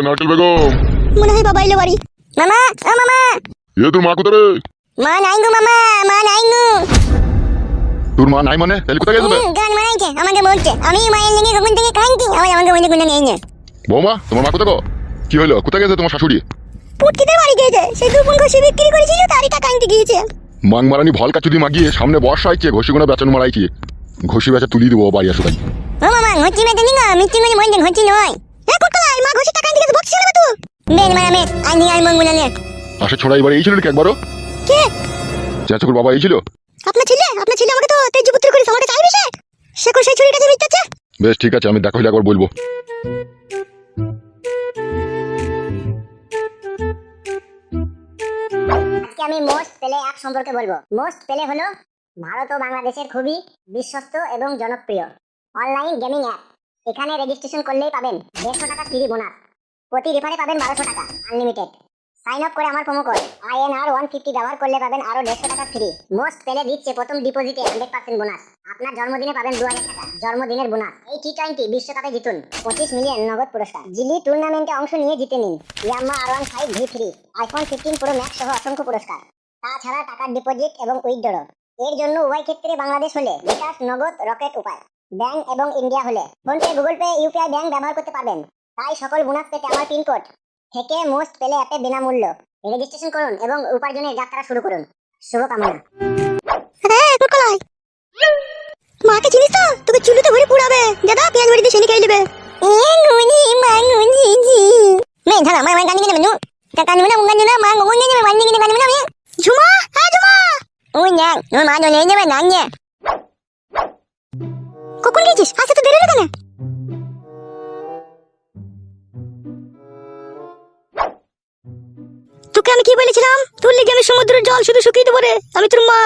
নারকেল বেগম মনে হয় বাবা এলো বাড়ি। মামা ও মামা, তোর মা কোথায় রে? মা নাই গো মামা, মা নাই গো। তোর মা নাই মানে তাহলে কোথায় গেছে? গান মারাইছে আমাকে বলছে, আমি মায়ের লেগে কখন থেকে কাঁদছি, আবার আমাকে বলে কোনো নেই না। বৌমা তোমার মা কোথায় গো? কি হলো, কোথায় গেছে তোমার শাশুড়ি? পুটকিদের বাড়ি গিয়েছে, সেই দুপুন ঘষি বিক্রি করেছিল তারই টাকা আনতে গিয়েছে। মাং মারানি ভল কাচুদি মাগিয়ে সামনে বর্ষা আইছে, ঘষি গোনা বেচন মারাইছি, ঘষি বেচা তুলি দেবো বাড়ি আসো ভাই। ও মামা ঘষি বেচা নি গো, মিষ্টি করে বলছেন ঘষি নয়। এ পুটকলাই মা ঘষি টাকা আনতে গেছে, বকছিস না তুই? বেন মারা মে আনি আর মঙ্গুলা নে। আসে ছোড়া এবারে এই ছিল নাকি একবারও? কে? চাচাকুর বাবা এই ছিল? আপনার ছেলে আমাকে তো তেজপুত্র করে আমাকে চাইবে সে। সে কোন সেই ছুরিটা দিয়ে মিটাচ্ছে? বেশ ঠিক আছে, আমি দেখা হলে একবার বলবো। আজকে আমি মোস্ট পেলে অ্যাপ সম্পর্কে বলবো। মোস্ট পেলে হলো ভারত ও বাংলাদেশের খুবই বিশ্বস্ত এবং জনপ্রিয় অনলাইন গেমিং অ্যাপ। এখানে রেজিস্ট্রেশন করলেই পাবেন 150 টাকা ফ্রি বোনাস, প্রতি রেফারে পাবেন 1200 টাকা আনলিমিটেড। সাইন আপ করে আমার প্রোমো কোড INR 150 ব্যবহার করলে পাবেন আরো 150 টাকা ফ্রি। মোস্ট পেলে দিচ্ছে প্রথম ডিপোজিটে 100% বোনাস। আপনার জন্মদিনে পাবেন 2000 টাকা জন্মদিনের বোনাস। এই T20 বিশ্বকাপে জিতুন 25 মিলিয়ন নগদ পুরস্কার। জিলি টুর্নামেন্টে অংশ নিয়ে জিতে নিন ইয়াম্মা R15 V3, iPhone 15 Pro Max সহ অসংখ্য পুরস্কার। তাছাড়া টাকার ডিপোজিট এবং উইথড্র এর জন্য উভয় ক্ষেত্রে বাংলাদেশ হলে বিকাশ, নগদ, রকেট উপায়, ব্যাংক এবং ইন্ডিয়া হলে PhonePe, Google pay, UPI bank ব্যবহার করতে পারবেন। তাই সকল বোনাস পেতে আমার পিনকোড থেকে মোস্ট পেলে অ্যাপে বিনামূল্য রেজিস্ট্রেশন করুন এবং উপার্জনের যাত্রা শুরু করুন। শুভকামনা। মাকে চিনিস তো? তোকে চুলুতে ভরে পুড়াবে দাদা, পেঁয়াজ ভরে দিয়ে সেনি খেয়ে নেবে। ঝুমা, হ্যাঁ ঝুমা, ওই না ওর মা চলে যাবে না। কখন গেছিস? আজকে তো দেরি হলো কেন? তোকে আমি কি বলেছিলাম? তোর লেগে আমি সমুদ্রের জল শুধু শুকিয়ে দেবো রে। আমি তোর মা।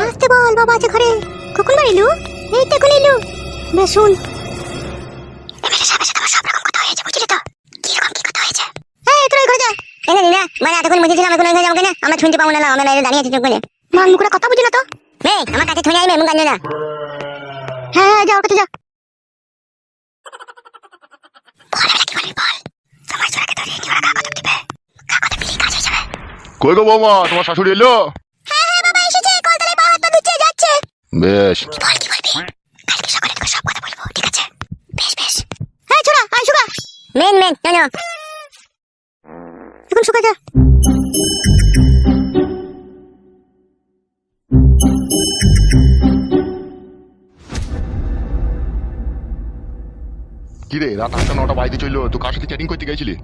আসতে বল, বাবা আছে ঘরে। কখন বাড়ি এলু? এই তো এখন এলু। বেশ শুন, এমএলএ সাহেবের সাথে আমার সব রকম কথা হয়েছে, বুঝলি তো? কিরকম কি কথা হয়েছে? এই তোর ঘরে যা। এনে দিনা মানে এতক্ষণ বুঝেছিলাম, এখন ঘরে যাবো কেন? আমরা শুনতে পাবো না, আমরা বাইরে দাঁড়িয়ে আছি চোখ করে। মা মুখরা কথা বুঝি না তো? এই আমার কাছে থুই আইবে মুখ কান্না না। হ্যাঁ যা, ওর কাছে যা। কই গো বৌমা, তোমার শাশুড়ি এলো? হ্যাঁ হ্যাঁ বাবা এসেছে, কলতলায় পা হাত পা ধুচ্ছে যাচ্ছে। বেশ, কি বলবি? কালকে সকালে তোকে সব কথা বলবো, ঠিক আছে? বেশ বেশ। হ্যাঁ ছোড়া আয় শুকা। মেন চলো এখন শুকা যা। কি রে রাত 8টা 9টা বাজতে চললো, তুই কার সাথে চ্যাটিং করতে গেছিলি?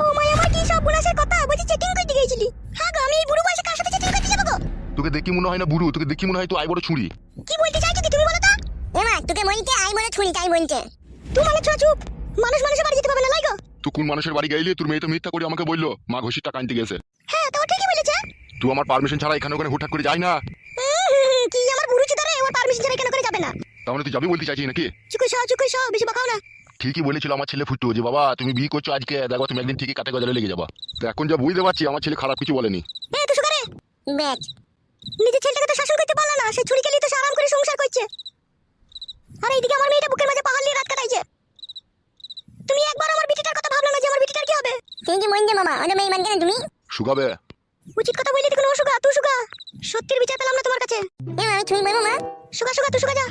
ও মাই, আমার কি সব বোনাসের কথা বলছি, চ্যাটিং করতে গেছিলি? হ্যাঁ গো, আমি এই বুড়ো বয়সে কার সাথে চ্যাটিং করতে যাবো গো? তোকে দেখি মনে হয় না বুড়ো, তোকে দেখি মনে হয় তুই আই বড় ছুরি। কি বলতে চাইছো কি তুমি বলো তো? এমা তোকে বলতে আই বড় ছুরি তাই বলতে। তুই মানে চুপ, মানুষের বাড়ি যেতে পারবে না লাইগো। তুই কোন মানুষের বাড়ি গেলি? তোর মেয়ে তো মিথ্যা করে আমাকে বললো মা ঘষির টাকা আনতে গেছে। হ্যাঁ তো ঠিকই বলেছে। তুই আমার পারমিশন ছাড়া এখানে ওখানে হুটহাট করে যাই না। কি আমার বুড়ো চিতারে ওর পারমিশন ছাড়া কেন করে যাবে না? তাহলে তুই যাবি বলতে চাইছিস নাকি? চুপ সব বেশি বকাও না। ঠিকই বলেছিল আমার ছেলে ফুটু যে বাবা তুমি বিয়ে করছো আজকে, দেখো তুমি একদিন ঠিকই কাটে গজালে লেগে যাবা। তো এখন যা বুঝতে পারছি আমার ছেলে খারাপ কিছু বলেনি। এই তো সুগারে ব্যাচ নিজের ছেলেটাকে তো শাসন করতে পারলা না, সে ছুরি খেলি তো আরাম করে সংসার করছে। আর এইদিকে আমার মেয়েটা বুকের মাঝে পাহাড় নিয়ে রাত কাটাইছে। তুমি একবার আমার বিটিটার কথা ভাবলো না যে আমার বিটিটার কি হবে? তুমি কি মন যে মামা অন্য মেয়ে মান কেন তুমি? শুকাবে। উচিত কথা বললি দেখুন, ও সুগা তুই সুগা, সত্যির বিচার পেলাম না তোমার কাছে। আমি তুমি বলবো মা। সুগা সুগা তুই সুগা যা।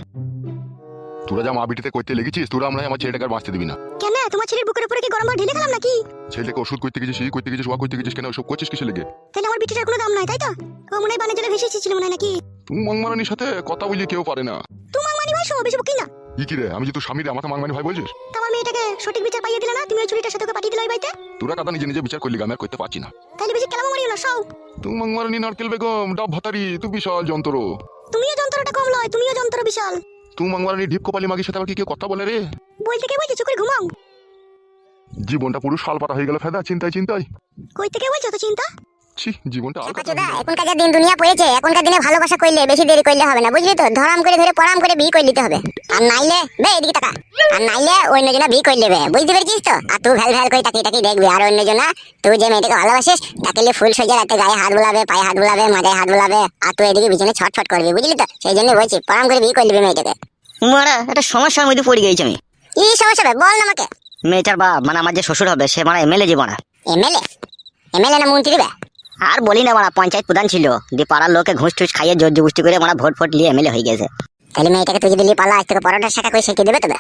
তোরা যা মা বিটিতে করতে লেগেছিস, তোরা আমরা আমার ছেলেটাকে আর বাঁচতে দিবি না। কেন তোমার ছেলের বুকের উপরে কি গরম ভাত ঢেলে খেলাম নাকি? ছেলেটাকে ওষুধ করতে গেছিস, করতে গেছিস, ওয়া করতে গেছিস, কেন ওসব করছিস কিসে লেগে? তাহলে আমার বিটিটার কোনো দাম নাই তাই তো? ও মনে হয় বানে জলে ভেসে এসেছিল মনে হয় নাকি? তুমি মাংমারানির সাথে কথা বলি কেউ পারে না। তোমার মানি ভাই সব বেশি বকি না। ই কি রে, আমি যে তোর স্বামী রে, আমাকে মাংমানি ভাই বলছিস? তোমার মেয়েটাকে সঠিক বিচার পাইয়ে দিলে না, তুমি ওই চুরিটার সাথে ওকে পাঠিয়ে দিলে ওই বাড়িতে। তোরা কথা নিজে নিজে বিচার করলি, আমি আর করতে পারছি না। তাহলে বেশি কেলামো মারিও না সব। তুমি মাংমারানি নারকেল বেগম ডাব ভাতারি, তুই বিশাল যন্ত্র। তুমিও যন্ত্রটা কম লয়, তুমিও যন্ত্র বিশাল। তুমি মাংমারানি ঢিপ কপালি মাগির সাথে আবার কি কেউ কথা বলে রে? বলতে কে বলছে চুপ করে ঘুমাও। জীবনটা পুরো শাল পাতা হয়ে গেল ফেদা, চিন্তায় চিন্তায়। কই থেকে বলছো তো চিন্তা? ছি, জীবনটা আর আচ্ছা দা, এখনকার যা দিন দুনিয়া পড়েছে, এখনকার দিনে ভালোবাসা করলে বেশি দেরি করলে হবে না, বুঝলি তো? ধরাম করে ধরে পড়াম করে বিয়ে করে নিতে হবে। আর নাইলে বে এদিকে তাকা, আর নাইলে অন্যজনা বিয়ে করে নেবে, বুঝতে পেরেছিস তো? আর তুই ভ্যাল ভ্যাল করে তাকিয়ে তাকিয়ে দেখবি, আর অন্যজনা তুই যে মেয়েটাকে ভালোবাসিস তাকে নিয়ে ফুল সজ্জা রাতে গায়ে হাত বুলাবে, পায়ে হাত বুলাবে, মাথায় হাত বুলাবে, আর তুই এদিকে বিছানে ছটফট করবি, বুঝলি তো? সেই জন্য বলছি পড়াম করে বিয়ে করে নিবি মেয়েটাকে। মারা একটা সমস্যার মধ্যে পড়ে গেছি আমি। কি সমস্যা হবে বল না আমাকে। মেয়েটার বাপ মানে আমার যে শ্বশুর হবে, সে মানে এমএলএ জীবন। এমএলএ? এমএলএ না মন্ত্রী বে? আর বলি না, মারা পঞ্চায়েত প্রধান ছিল, দিয়ে পাড়ার লোকে ঘুষ টুস খাইয়ে জোর জবস্তি করে মারা ভোট ফোট নিয়ে এমএলএ হয়ে গেছে। তাহলে মেয়েটাকে তুই যদি নিয়ে পালা, আজ থেকে পরোটা শাখা করে শিখিয়ে দেবে তবে?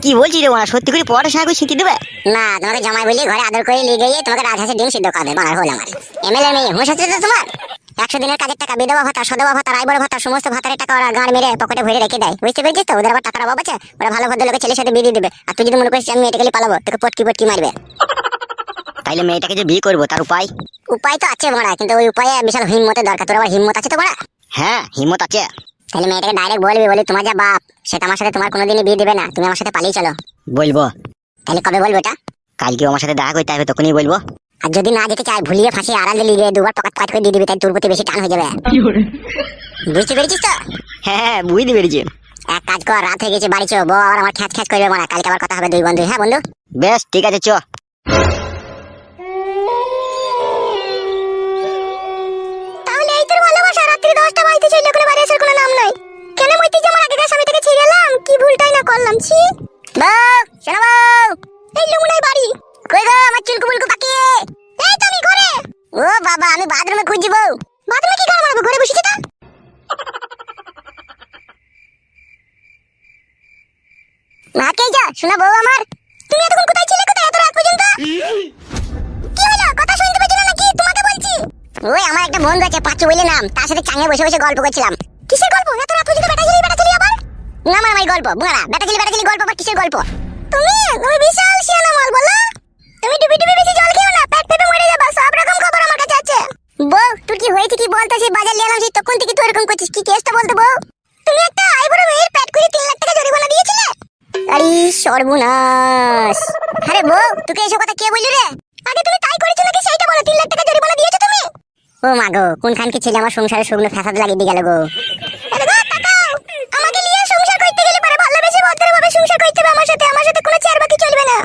কি বলছি রে মারা, সত্যি করে পড়াটা সাথে শিখিয়ে দেবে? না, তোমাকে জামাই বলি ঘরে আদর করে নিয়ে গিয়ে তোমাকে রাজহাঁসের ডিম সিদ্ধ খাবে, বানার হল আমার। এমএলএ মেয়ে হুঁশ আছে তো তোমার? 100 দিনের কাজের টাকা, বিধবা ভাতা, সধবা ভাতা, রায়বড় ভাতা, সমস্ত ভাতারের টাকা ওরা গাঁড় মেরে পকেটে ভরে রেখে দেয়, বুঝতে পেরেছিস তো? ওদের আবার টাকার অভাব আছে, ওরা ভালো ভদ্রলোকের ছেলের সাথে বিয়ে দিয়ে দেবে। আর তুই যদি মনে করিস আমি মেয়েটাকে নিয়ে পালাবো, তোকে পটকি পটকি মারবে। তাইলে মেয়েটাকে যে বিয়ে করবো তার উপায়? উপায় তো আছে বড়া, কিন্তু ওই উপায়ে বিশাল হিম্মতের দরকার। তোর আবার হিম্মত আছে তো বড়া? হ্যাঁ হিম্মত আছে। তাহলে মেয়েটাকে ডাইরেক্ট বলবি, বলি তোমার যা বাপ সেটা আমার সাথে তোমার কোনোদিনই বিয়ে দিবে না, তুমি আমার সাথে পালিয়ে চলো। বলবো। তাহলে কবে বলবো এটা? কালকে আমার সাথে দেখা করতে হবে, তখনই বলবো। আর যদি না যেতে চাই, ভুলিয়ে ফাঁসিয়ে আড়ালে লিগে দুবার পকেট কাট করে দিয়ে দিবি, তাই তোর প্রতি বেশি টান হয়ে যাবে, বুঝতে পেরেছিস তো? হ্যাঁ হ্যাঁ বুঝতে পেরেছি। এক কাজ কর, রাত হয়ে গেছে, বাড়ি চো, বউ আবার আমার খ্যাচ খ্যাচ করবে মারা, কালকে আবার কথা হবে দুই বন্ধু। হ্যাঁ বন্ধু? বেশ ঠিক আছে চ। তাহলে এই তোর ভালোবাসা রাত্রি 10টা বাজতে ছিল, করে বাড়ি আসার কোনো নাম নাই। কেন মইতে যে আমার আগেকার স্বামীটাকে ছেড়ে এলাম, কি ভুলটাই না করলাম। ছি বউ, শোনো বউ। এই লুমুনাই বাড়ি। কই গো আমার চুলকু বুলকু পাকিয়ে? এই তো আমি ঘরে। ও বাবা, আমি বাথরুমে খুঁজছি বউ। বাথরুমে কি গান মারবো, ঘরে বসেছি তা। মাকে যা শোনা বউ আমার। তুমি এতক্ষণ কোথায় ছিলে, কোথায় এত রাত পর্যন্ত? কি হলো, কথা শুনতে পেয়েছো না নাকি? তোমাকে বলছি। ওই আমার একটা বন্ধু আছে পাঁচু বলে নাম, তার সাথে চাঙে বসে বসে গল্প করছিলাম। কিসের গল্প? এত রাত পর্যন্ত বেটা ছেলে আবার? না মারামারি গল্প, বুড়া বেটা ছেলে গল্প, আবার কিসের গল্প? তুমি বিশাল শিয়ানা মাল বলো। তুমি ডুবি ডুবি বেশি জল খেও না, পেট পেপে মরে যাবে। সব রকম খবর আমার কাছে আছে। বউ তোর কি হয়েছে কি বলতো? সেই বাজার নিয়ে এলাম, সেই তখন থেকে তুই এরকম করছিস, কি কেসটা বলতো বউ? তুমি একটা আইবুড়ো মেয়ের পেট করে 3 লাখ টাকা জরিমানা দিয়েছিলে। আরে সর্বনাশ! আরে বউ তোকে এসব কথা কে বললি রে? আগে তুমি তাই করেছো নাকি সেইটা বলো। 3 লাখ টাকা জরিমানা দিয়েছো তুমি। ও মা গো, কোনখান কি ছেলে আমার সংসারে শুকনো ফ্যাসাদ লাগিয়ে দিয়ে গেল গো। আরে গো তাকাও, আমাকে নিয়ে সংসার করতে গেলে পরে ভালোবেসে ভদ্রভাবে সংসার করতে হবে আমার সাথে। আমার সাথে কোনো চেয়ার বাকি চলবে না।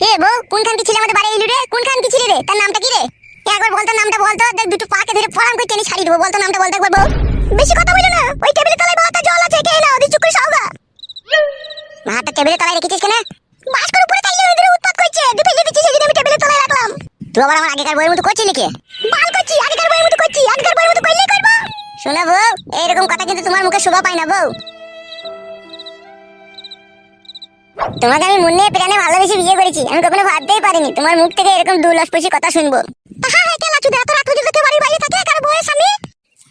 এ বউ, কোনখান কি ছেলে আমাদের বাড়ি এলু রে? কোনখান কি ছেলে রে? তার নামটা কি রে? একবার বলতো নামটা বলতো, দেখ দুটো পাকে ধরে পড়াম করে টেনে ছাড়িয়ে দেবো। বলতো নামটা বলতো একবার বউ। বেশি কথা বলো না। ওই টেবিলের তলায় ভাত আর জল আছে, খেয়ে নাও। দি চুপ করে খাওগা। হাতটা টেবিলের তলায় রেখেছিস কেন? বাস্কর উপরে তাইলে ওদের উৎপাত করছে, দিতে দিচ্ছি সেদিন আমি টেবিলের তলায় রাখলাম। তুই আবার আমার আগেকার বইয়ের মতো করছিলি কি? বাল করছি, আগেকার বইয়ের মতো করছি। আগেকার বইয়ের মতো করলেই করবো। শোনা বউ, এইরকম কথা কিন্তু তোমার মুখে শোভা পায় না বউ। তোমাকে আমি মনে প্রাণে ভালোবেসে বিয়ে করেছি, আমি কখনো ভাবতেই পারিনি তোমার মুখ থেকে এরকম দুলস্পর্শী কথা শুনবো। হ্যাঁ হ্যাঁ, কেলা চুদা, এত রাত পর্যন্ত কেউ বাড়ির বাইরে থাকে কার বউয়ের সামনে?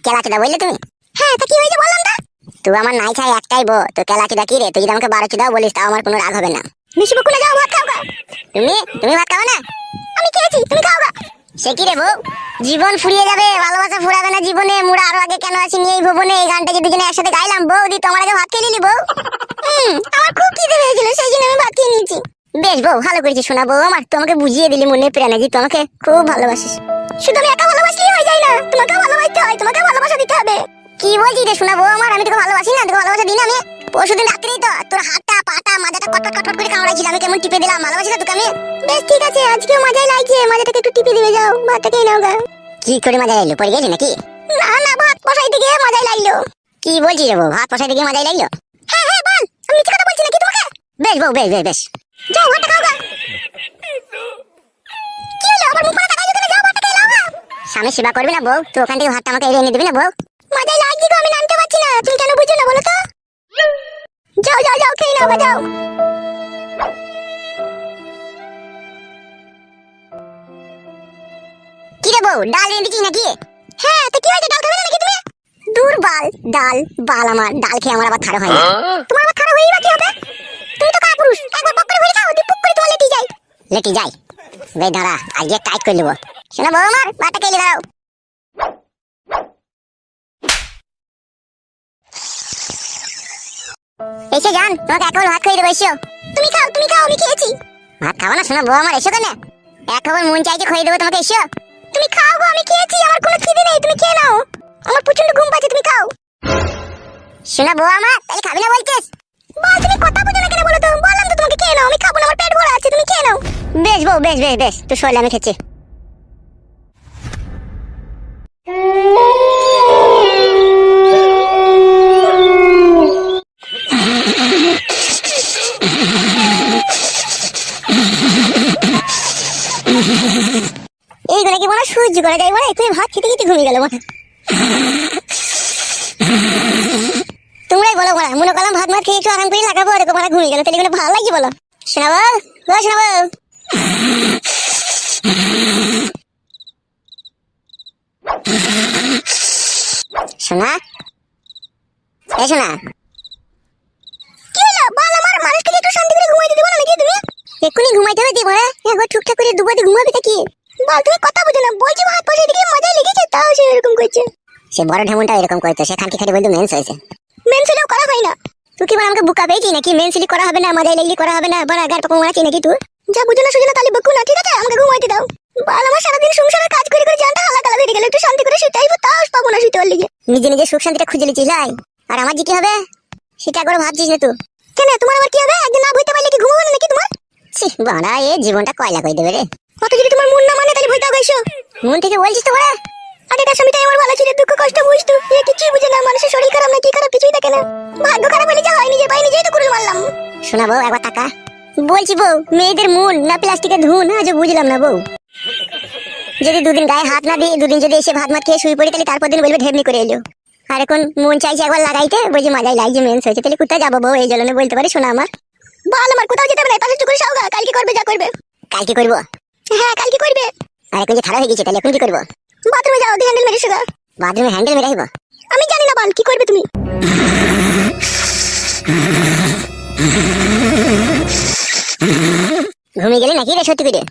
কেলাচোদা বললে তুমি? হ্যাঁ, তা কি হয়েছে বললাম না। তুই আমার নাই চাই একটাই বউ, তো কেলাচোদা কি রে? তুই যদি আমাকে 12 চোদাও বলিস তাও আমার কোনো রাগ হবে না। মিশি বকুলে যাও, ভাত খাওগা। তুমি ভাত খাও না? আমি খেয়েছি, তুমি খাওগা। সে কি রে বউ, জীবন ফুরিয়ে যাবে, ভালোবাসা ফুরাবে না জীবনে। মুড়া আরো আগে কেন আসিনি এই ভুবনে? এই গানটা যে দুজনে একসাথে গাইলাম বউ, দি তোমার আগে ভাত খেয়ে নিলি বউ। আমার খুব খিদে পেয়েছিল, সেই জন্য আমি ভাত খেয়ে নিয়েছি। বেশ বউ, ভালো করেছিস শোনা বউ আমার। তোমাকে বুঝিয়ে দিলি মনে প্রাণে যে তোমাকে খুব ভালোবাসিস। শুধু আমি একা ভালোবাসলেই হয়ে যায় না, তোমাকেও ভালোবাসতে হয়, তোমাকে ভালোবাসা দিতে হবে। কি বলছিস রে শোনা বউ আমার? আমি তোকে ভালোবাসি না? তোকে ভালোবাসা দিই না আমি? পরশুদিন রাত্রেই তো তোর হাতটা পাটা মাথাটা কটকট কটকট করে কামড়াইছিল, আমি কেমন টিপে দিলাম। ভালোবাসি না তোকে আমি? বেশ ঠিক আছে, আজকেও মজাই লাগছে। মাজাটাকে একটু টিপে দিবে, যাও ভাতটা খেয়ে নাও গা। কি করে মজা লাগলো? পড়ে গেলি নাকি? না না, ভাত বসাইতে গিয়ে মজাই লাগলো। কি বলছিস রে বউ, ভাত বসাইতে গিয়ে মজাই লাগলো? হ্যাঁ হ্যাঁ বল, আমি মিথ্যে কথা বলছি নাকি তোমাকে? বেশ বউ, বেশ বেশ বেশ। যাও ভাতটা খাও গা। কি হলো আবার মুখ পড়া তাকাইছো কেন? যাও ভাতটা খেয়ে নাও গা। স্বামী সেবা করবি না বউ? তুই ওখান থেকে ভাতটা আমাকে এনে দিবি না বউ? মাথায় লাগছে গো, আমি নামতে পারছি না। তুমি কেন বুঝছো না বলো তো? যাও যাও যাও খেয়ে নাও গা, যাও। কি রে বউ, ডাল এনে দিচ্ছিস নাকি? হ্যাঁ তো কি হয়েছে, ডাল খাবে না নাকি তুমি? দূর বাল, ডাল বাল, আমার ডাল খেয়ে আমার আবার থারো হয় না। তোমার আবার খারাপ হয়েই বা কি হবে? তুমি তো কাপুরুষ, একবার বক করে ভরে খাও, দিয়ে পুক করে তোমার লেটি যায়। লেটি যাই বে, দাঁড়া আজকে টাইট করে নেবো। শোনো বউ আমার, ভাতটা খেয়ে দাও। এসে যান, তোমাকে এক ভাত খাইয়ে দেবো, এসো। তুমি খাও তুমি খাও, আমি খেয়েছি। ভাত খাবো না? শোনো বউ আমার, এসো কেন? এক খাবার মন চাইছে খাইয়ে দেবো তোমাকে, এসো। তুমি খাও গো, আমি খেয়েছি, আমার কোনো খিদে নেই, তুমি খেয়ে নাও। আমার প্রচন্ড ঘুম পাচ্ছে, তুমি খাও। শোনো বউ আমার, তাহলে খাবি না বলছিস? বল, তুমি কথা বুঝো না কেন বলো তো? বললাম তো তোমাকে খেয়ে নাও, আমি খাবো না, আমার পেট ভরা আছে, তুমি খেয়ে নাও। বেশ বউ, বেশ বেশ বেশ, তুই শোলে আমি খেয়েছি। এইগুলো কি মনে সহ্য করা যায় বলে? তুই ভাত খেতে খেতে ঘুমিয়ে গেল মনে। তোমরাই বলো বলা, মনে করলাম ভাত মাত খেয়ে একটু আরাম করে লাগাবো, দেখো মানে ঘুমিয়ে গেল, তাহলে এগুলো ভালো লাগছে বলো? শোনাবো ও শোনাবো। শোনা এ শোনা, কি হলো বল, আমার মানুষটাকে একটু শান্তি করে ঘুমাইতে দিবা না নাকি তুমি? এক্ষুনি ঘুমাইতে হবে দিব না? একবার টুকটাক করে দুবাতে ঘুমাবি তা কি? বল, তুমি কথা বুঝো না, বলছি ভাত বসে দিকে মজাই লেগেছে, তাও সে এরকম করছে। সে বড় ঢেমনটা এরকম করতো, সে খানকি খাটি বলতো মেন্স হয়েছে। মেনসেলেও করা হয় না। তুই কি বল আমাকে বুকা পেয়েছি নাকি? মেন্সিলি করা হবে না, মজাই লাগলি করা হবে না, বড় আগার পাকা মারাচ্ছি নাকি তুই? যা বুঝো না সুঝো না তাহলে বকু না, ঠিক আছে? আমাকে ঘুমাইতে দাও। বল, আমার সারাদিন সংসারের কাজ করে করে জানটা হালাকালা হয়ে গেল, একটু শান্তি করে শুতে আইবো, তাও পাবো না শুতে পারলি। নিজে নিজে সুখ শান্তিটা খুঁজে লিছিস লাই, আর আমার যে কি হবে সেটা একবার ভাবছিস না তুই? কেন তোমার আবার কি হবে? একদিন না বইতে পারলে কি ঘুমাবো না নাকি তোমার? ছি বাড়া, এ জীবনটা কয়লা করে দেবে রে। কত যদি তোমার মন না মানে তাহলে বইতে হবে এসো। মন থেকে বলছিস তো বড়া? আগেকার স্বামীটাই আমার ভালো ছিল, দুঃখ কষ্ট বুঝতো, এ কিছুই বুঝে না, মানুষের শরীর খারাপ না কি খারাপ কিছুই দেখে না। ভাগ্য খারাপ হলে যা হয়, নিজে পাই নিজেই তো কুড়ুল মারলাম। শোনা বউ, একবার টাকা বলছি বউ, মেয়েদের মন না প্লাস্টিকের ধুন, আজও বুঝলাম না বউ। যদি দুদিন গায়ে হাত না দিই, দুদিন যদি এসে ভাত মাত খেয়ে শুয়ে পড়ি, তাহলে তারপর দিন বলবে ঢেমনি করে এলো। আর এখন মন চাইছে একবার লাগাইতে, বলছি মাজাই লাগছে মেন্স হয়েছে, তাহলে কোথায় যাবো বউ? এই জন্য বলতে পারি শোনা আমার। বল, আমার কোথাও যেতে হবে না, পাশে করে সাউগা, কালকে করবে যা করবে। কালকে করবো? হ্যাঁ কালকে করবে। আর এখন যে খারাপ হয়ে গেছে, তাহলে এখন কি করবো? বাথরুমে যাও, দিয়ে হ্যান্ডেল মেরে শুগা। বাথরুমে হ্যান্ডেল মেরে আসবো? আমি জানি না, বল কি করবে তুমি? ঘুমিয়ে গেলি নাকি রে সত্যি করে?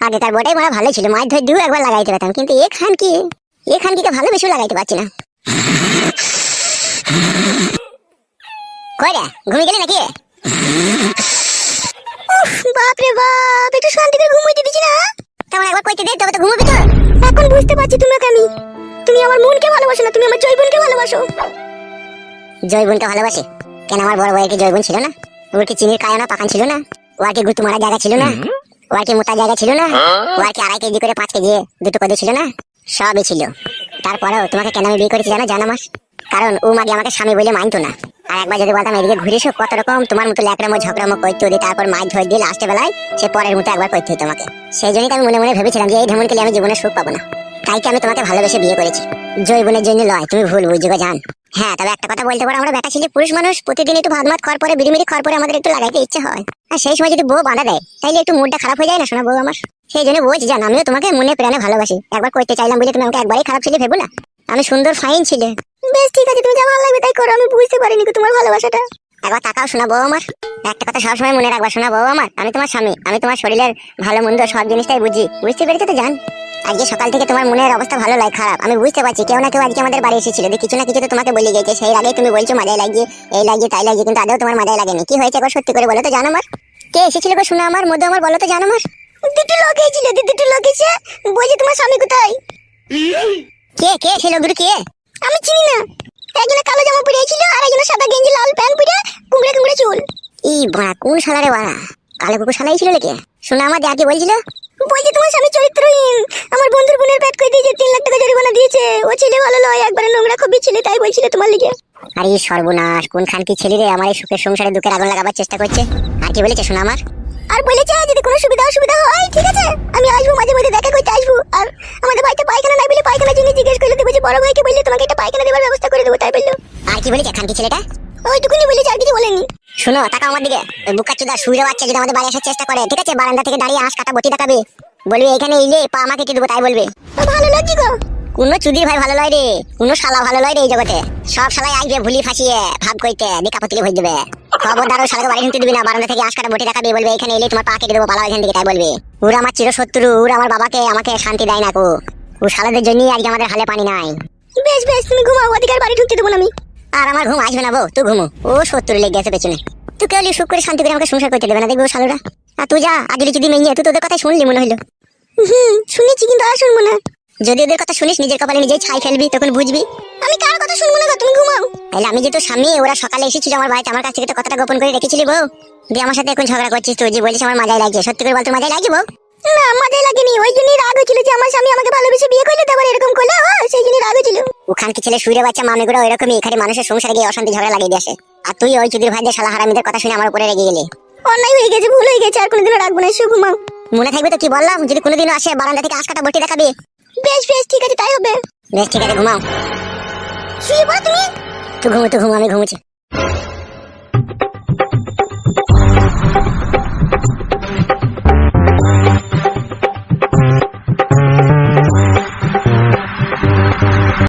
আগেকার বটাই মনে ভালো ছিল, মাছ ধরে দিও একবার লাগাইতে পারতাম, কিন্তু এখানকে ভালো বেশি লাগাইতে পারছি না। কই রে, ঘুমিয়ে গেলি নাকি? উফ, বাপ রে বাপ, একটু শান্তি করে ঘুমাইতে দিছি না? তেমন একবার কইতে দে, তবে তো ঘুমাবি তো। এখন বুঝতে পারছি তোমাকে আমি। তুমি আমার মনকে ভালোবাসো না, তুমি আমার জৈবনকে ভালোবাসো। জয়বনকে ভালোবাসে কেন? আমার বড় ভাইয়ের কি জয়বন ছিল না? ওর কি চিনির কায়না পাকান ছিল না? ওর কি গুতু মারা জায়গা ছিল না? ওর কি মোটা জায়গা ছিল না? ওর কি 2.5 কেজি করে 5 কেজি দুটো কদে ছিল না? সবই ছিল। তারপরেও তোমাকে কেন আমি বিয়ে করেছি জানো? জানো মাস? কারণ ও মাগে আমাকে স্বামী বলে মানতো না। আর একবার যদি বলতাম এদিকে ঘুরে এসো, কত রকম তোমার মতো ল্যাকড়ামো ঝগড়ামো করতে ওদের, তারপর মাছ ধরে দিয়ে লাস্টে বেলায় সে পরের মতো একবার করতে হতো আমাকে। সেই জন্যই আমি মনে মনে ভেবেছিলাম যে এই ঢেমনকে আমি জীবনে সুখ পাবো না, তাই কি আমি তোমাকে ভালোবেসে বিয়ে করেছি। জৈবনের জন্য লয়, তুমি ভুল বুঝবে জান। হ্যাঁ, তবে একটা কথা বলতে পারো, আমরা বেটা ছেলে পুরুষ মানুষ, প্রতিদিন একটু ভাত মাত খাওয়ার পরে বিড়িমিড়ি খাওয়ার পরে আমাদের একটু লাগাইতে ইচ্ছে হয়। আর সেই সময় যদি বউ বাঁধা দেয়, তাইলে একটু মুডটা খারাপ হয়ে যায় না শোনা বউ আমার? সেই জন্য বলছি জান, আমিও তোমাকে মনে প্রাণে ভালোবাসি। একবার করতে চাইলাম বলে তুমি আমাকে একবারই খারাপ ছেলে ভেবো না। আমি সুন্দর ফাইন ছিলে। বেশ ঠিক আছে, তুমি যা ভালো লাগবে তাই করো, আমি বুঝতে পারিনি তোমার ভালোবাসাটা। একবার তাকাও শোনা বউ আমার, একটা কথা সবসময় মনে রাখবা শোনা বউ আমার, আমি তোমার স্বামী, আমি তোমার শরীরের ভালো মন্দ সব জিনিসটাই বুঝি। বুঝতে পেরেছো তো জান? আজকে সকাল থেকে তোমার মনের অবস্থা ভালো লাগে খারাপ আমি বুঝতে পারছি। কেউ না কেউ আজকে আমাদের বাড়ি এসেছিল, কিছু না কিছু তো তোমাকে বলে গেছে। সেই আগে তুমি বলছো মাজায় লাগিয়ে, এই লাগিয়ে তাই লাগিয়ে, কিন্তু আদৌ তোমার মাজায় লাগেনি। কি হয়েছে একবার সত্যি করে বলো তো জানো আমার? কে এসেছিল গো শোনা আমার মধ্যে আমার, বলো তো জানো আমার? দুটো লোক এসেছিল, দুটো লোক এসে বলছে তোমার স্বামী কোথায়। কে সে লোকগুলো কে? আমি চিনি না। একজনে কালো জামা পরে ছিল, আর একজনে সাদা গেঞ্জি লাল প্যান্ট পরে, কুমড়ে কুমড়ে চুল। ই বাড়া, কোন শালা রে বাড়া? কালো কুকুর শালাই ছিল নাকি? শোনা আমার যা কি বলছিল, বলছে তোমার স্বামী চরিত্রহীন, আমার বন্ধুর বোনের পেট করে দিয়েছে, 3 লাখ টাকা জরিমানা দিয়েছে, ও ছেলে ভালো নয়, একবারে নোংরা খুবই ছেলে, তাই বলছিল তোমার লিগে। আরে সর্বনাশ, কোনখান কি ছেলে রে আমার এই সুখের সংসারে দুঃখের আগুন লাগাবার চেষ্টা করছে। আর কি বলেছে শোনা আমার? আর বলেছে যদি কোনো সুবিধা অসুবিধা হয় ঠিক আছে আমি আসবো, মাঝে মধ্যে দেখা করতে আসবো। আর আমাদের বাড়িতে পায়খানা নাই বলে পায়খানার জন্য জিজ্ঞেস করলে দেবো যে বড় ভাইকে বললে তোমাকে একটা পায়খানা দেওয়ার ব্যবস্থা করে দেবো, তাই বললো। আর কি বলেছে খানকি ছেলেটা? ওইটুকুনি বলেছে, আর কিছু বলেনি। শোনো, তাকাও আমার দিকে। ওই বুকাচুদা শুইরে বাচ্চা যদি আমাদের বাড়ি আসার চেষ্টা করে, ঠিক আছে, বারান্দা থেকে দাঁড়িয়ে হাঁস কাটা বটি দেখাবে, বলবে এখানে এলে পা আমাকে কি দেবো, তাই বলবে। ভালো লাগছে গো। কোনো চুদির ভাই ভালো লয় রে, কোনো শালা ভালো লয় রে এই জগতে। সব শালাই আসবে ভুলি ফাঁসিয়ে ভাব কইতে দিকা পতিলে ভরে দেবে। খবরদার ও শালাকে বাড়ি ঢুকতে দিবি না, বারান্দা থেকে হাঁস কাটা বটি দেখাবে, বলবে এখানে এলে তোমার পা কেটে দেবো, পালাও এখান থেকে, তাই বলবে। ওরা আমার চিরশত্রু, ওরা আমার বাবাকে আমাকে শান্তি দেয় না কো। ও শালাদের জন্যই আজকে আমাদের হালে পানি নাই। বেশ বেশ, তুমি ঘুমাও, ওদিকে আর বাড়ি ঢুকতে দেবো না আমি। আর আমার ঘুম আসবে না বউ, তুই ঘুমো। ও শত্রু লেগে গেছে পেছনে, তুই কেউ সুখ করে শান্তি করে আমাকে সংসার করতে দেবে না, দেখবো শালুরা। আর তুই যা, আজলি যদি মেয়ে তুই তোদের কথা শুনলি মনে হইলো। শুনেছি কিন্তু আর শুনবো না। যদি ওদের কথা শুনিস নিজের কপালে নিজেই ছাই ফেলবি, তখন বুঝবি। আমি কার কথা শুনবো না গো, তুমি ঘুমাও। তাহলে আমি যে তোর স্বামী, ওরা সকালে এসেছিল আমার বাড়িতে, আমার কাছ থেকে তো কথাটা গোপন করে রেখেছিলি বউ। দিয়ে আমার সাথে এখন ঝগড়া করছিস তুই, যে বলিস আমার মাজাই লাগছে। সত্যি করে বল, তোর মাজাই লাগছে বউ? না মজাই লাগেনি, ওই জন্যই রাগ হয়েছিল যে আমার স্বামী আমাকে ভালোবেসে বিয়ে করলে, তারপর এরকম করলে, সেই জন্যই রাগ হয়েছিল। ওখান কি ছেলে শুইরে বাচ্চা মামিগুলো এরকমই এখানে মানুষের সংসারে গিয়ে অশান্তি ঝগড়া লাগিয়ে দিয়ে আসে। আর তুই ওই চুদির ভাইদের শালা হারামিদের কথা শুনে আমার উপরে রেগে গেলি। অন্যায় হয়ে গেছে, ভুল হয়ে গেছে, আর কোনোদিনও রাখবো না, এসে ঘুমাও। মনে থাকবে তো কি বললাম? যদি কোনোদিনও আসে বারান্দা থেকে আঁশ কাটা বটি দেখাবে। বেশ বেশ, ঠিক আছে তাই হবে। বেশ ঠিক আছে, ঘুমাও। শুয়ে পড়ো তুমি। তুই ঘুমো, আমি ঘুমোচ্ছি।